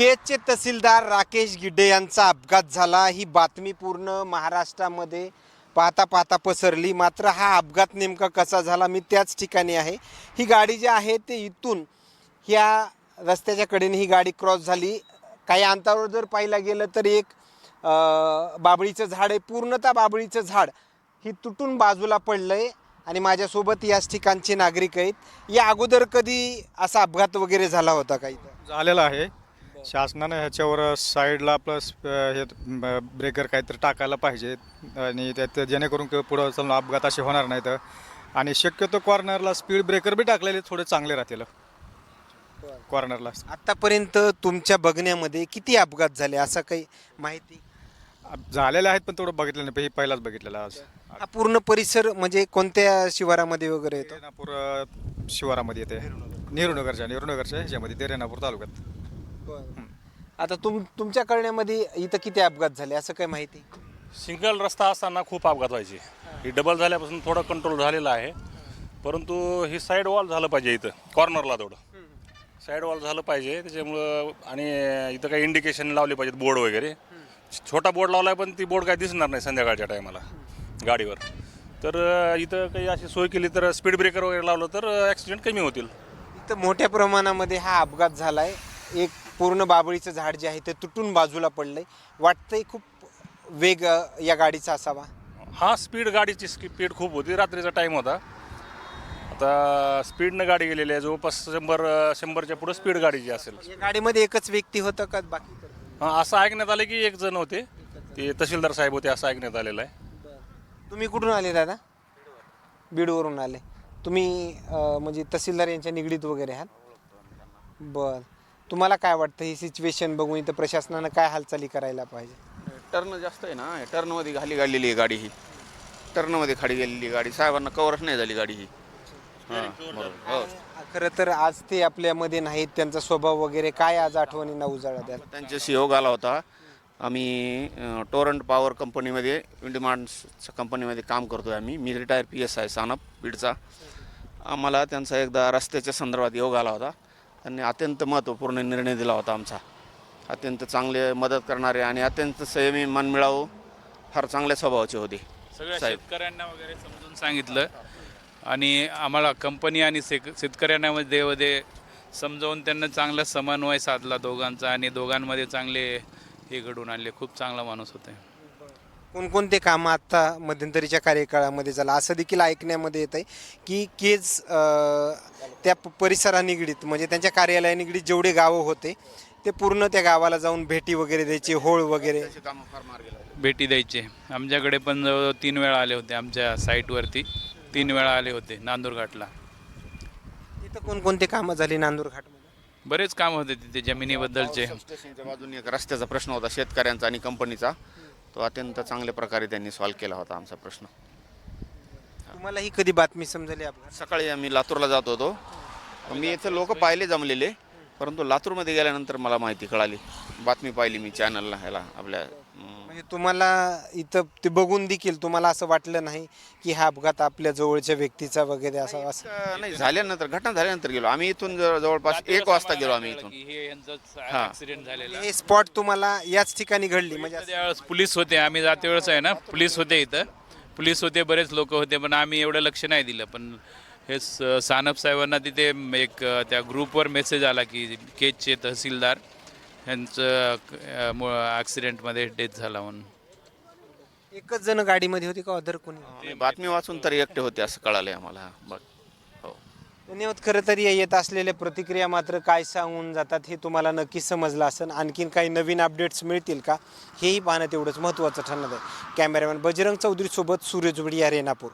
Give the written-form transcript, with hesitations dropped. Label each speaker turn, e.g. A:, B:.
A: केजचे तहसीलदार राकेश गिड्डे यांचा अपघात झाला। ही बातमी पूर्ण महाराष्ट्रामध्ये पाहता पाहता पसरली। मात्र हा अपघात नेमका कसा झाला, मी त्याच ठिकाणी आहे। ही गाडी जी आहे ते इथून ह्या रस्त्याच्या कडेने ही गाडी क्रॉस झाली। काही अंतरावर जर पाहिलं गेलं तर एक बाबळीचं झाड आहे, पूर्णतः बाबळीचं झाड ही तुटून बाजूला पडलंय आणि माझ्यासोबत याच ठिकाणचे नागरिक आहेत। या अगोदर कधी असा अपघात वगैरे झाला होता काही?
B: झालेला आहे। शासनाने ह्याच्यावर साईडला प्लस हे ब्रेकर काहीतरी टाकायला पाहिजे आणि त्यात जेणेकरून पुढं चालून अपघात असे होणार नाहीत। आणि शक्यतो कॉर्नरला स्पीड ब्रेकर बी टाकलेले थोडे चांगले राहतील कॉर्नरला।
A: आतापर्यंत तुमच्या बघण्यामध्ये किती अपघात झाले असं काही माहिती?
B: झालेले आहेत पण थोडं बघितलं नाही, पहिलाच बघितलेला आज।
A: हा पूर्ण परिसर म्हणजे कोणत्या शिवारामध्ये वगैरे येतो?
B: रेणापूर शिवारामध्ये येते, नेहरूनगरच्या ह्याच्यामध्ये ते रेणापूर तालुक्यात।
A: आता तुमच्या कळण्यामध्ये इथं किती अपघात झाले असं काही माहिती?
C: सिंगल रस्ता असताना खूप अपघात व्हायचे। ही डबल झाल्यापासून थोडं कंट्रोल झालेलं आहे, परंतु ही साईड वॉल झालं पाहिजे इथं कॉर्नरला, थोडं साईड वॉल झालं पाहिजे त्याच्यामुळं। आणि इथं काही इंडिकेशन लावले पाहिजेत, बोर्ड वगैरे। छोटा बोर्ड लावला आहे पण ती बोर्ड काही दिसणार नाही संध्याकाळच्या टायमाला गाडीवर। तर इथं काही अशी सोय केली तर स्पीड ब्रेकर वगैरे लावलं तर ॲक्सिडेंट कमी होतील।
A: इथं मोठ्या प्रमाणामध्ये हा अपघात झाला आहे। एक पूर्ण बाबळीचं झाड जे आहे ते तुटून बाजूला पडलंय। वाटतंय खूप वेग या गाडीचा असावा।
C: हा, स्पीड, गाडीची स्पीड खूप होती, रात्रीचा टाईम होता। आता स्पीडनं गाडी गेलेली आहे, जवळपास 100च्या पुढं स्पीड गाडीची असेल।
A: या गाडीमध्ये एकच व्यक्ती होता का बाकी?
C: हां, असं ऐकण्यात आलं की एक जण होते, ते तहसीलदार साहेब होते असं ऐकण्यात आलेलं आहे।
A: तुम्ही कुठून आले दादा? बीडवरून आले तुम्ही? म्हणजे तहसीलदार यांच्या निगडीत वगैरे आहात? बरं, तुम्हाला काय वाटतं ही सिच्युएशन बघून इथं प्रशासनानं काय हालचाली करायला पाहिजे?
D: टर्न जास्त आहे ना, टर्नमध्ये खाली गाडलेली आहे गाडी। ही टर्नमध्ये खाली गेलेली गाडी, साहेबांना कव्हरच नाही झाली गाडी ही। हां, बरोबर। हो,
A: खरं तर आज ते आपल्यामध्ये नाहीत, त्यांचा स्वभाव वगैरे काय आज आठवणींना उजाळा द्याल?
D: त्यांच्याशी योग आला होता। आम्ही टोरंट पॉवर कंपनीमध्ये, विंडमार्ट्स कंपनीमध्ये काम करतो आहे आम्ही। मी रिटायर PSI सानप बीडचा। आम्हाला त्यांचा एकदा रस्त्याच्या संदर्भात योग आला होता। त्यांनी अत्यंत महत्त्वपूर्ण निर्णय दिला होता आमचा। अत्यंत चांगले मदत करणारे आणि अत्यंत संयमी, मनमिळावू, फार चांगल्या स्वभावाचे होते
E: सगळ्या
D: साहेब।
E: शेतकऱ्यांना वगैरे समजून सांगितलं आणि आम्हाला कंपनी आणि शेतकऱ्यांमध्ये समजावून त्यांना चांगला समन्वय साधला दोघांचा आणि दोघांमध्ये चांगले हे घडून आणले। खूप चांगला माणूस होता।
A: कोणकोणते कामं आत्ता मध्यंतरीच्या कार्यकाळामध्ये झालं असं देखील ऐकण्यामध्ये येत आहे की केज त्या परिसरा निगडीत म्हणजे त्यांच्या कार्यालया निगडीत जेवढे गावं होते ते पूर्ण त्या गावाला जाऊन भेटी वगैरे द्यायचे, होळ वगैरे
E: भेटी द्यायचे। आमच्याकडे पण 3 वेळा आले होते, आमच्या साईटवरती 3 वेळा आले होते नांदूर घाटला।
A: तिथं कोणकोणते कामं झाली नांदूर घाटमध्ये?
E: बरेच काम होते तिथे जमिनीबद्दलचे।
D: स्टेशनच्या बाजूने एक रस्त्याचा प्रश्न होता शेतकऱ्यांचा आणि कंपनीचा, तो अत्यंत चांगल्या प्रकारे त्यांनी सॉल्व्ह केला होता आमचा प्रश्न।
A: तुम्हाला ही कधी बातमी समजली अपघात?
D: सकाळी आम्ही लातूरला जात होतो, मी इथं लोक पाहिले जमलेले, परंतु लातूरमध्ये गेल्यानंतर मला माहिती कळाली, बातमी पाहिली मी चॅनलला, ह्याला आपल्या।
A: म्हणजे तुम्हाला इथं ते बघून देखील तुम्हाला असं वाटलं नाही की हा अपघात आपल्या जवळच्या व्यक्तीचा वगैरे असा? असं
D: नाही, झाल्यानंतर, घटना झाल्यानंतर गेलो आम्ही इथून, जवळपास 1 वाजता गेलो आम्ही इथून।
E: ऍक्सिडेंट झालेला।
A: हे स्पॉट तुम्हाला याच ठिकाणी घडली म्हणजे?
E: त्यावेळेस पोलीस होते, आम्ही जाते वेळेस आहे ना, पोलीस होते इथं, पोलीस होते, बरेच लोक होते, पण आम्ही एवढं लक्ष नाही दिलं। पण हे सानप साहेबांना तिथे एक त्या ग्रुपवर मेसेज आला की केजचे तहसीलदार यांचं ॲक्सिडेंटमध्ये डेथ झाला म्हणून।
A: एकच जण गाडीमध्ये होती का अदर कोणी?
D: बातमी वाचून तर एकटे होते असं कळालंय आम्हाला। हो,
A: धन्यवाद। खरं तर येत असलेल्या प्रतिक्रिया मात्र काय सांगून जातात हे तुम्हाला नक्की समजलं असेल। आणखीन काही नवीन अपडेट्स मिळतील का हेही पाहणं तेवढंच महत्त्वाचं ठरणार आहे। कॅमेरामॅन बजरंग चौधरी सोबत सूर्य जुबडी, रेणापूर।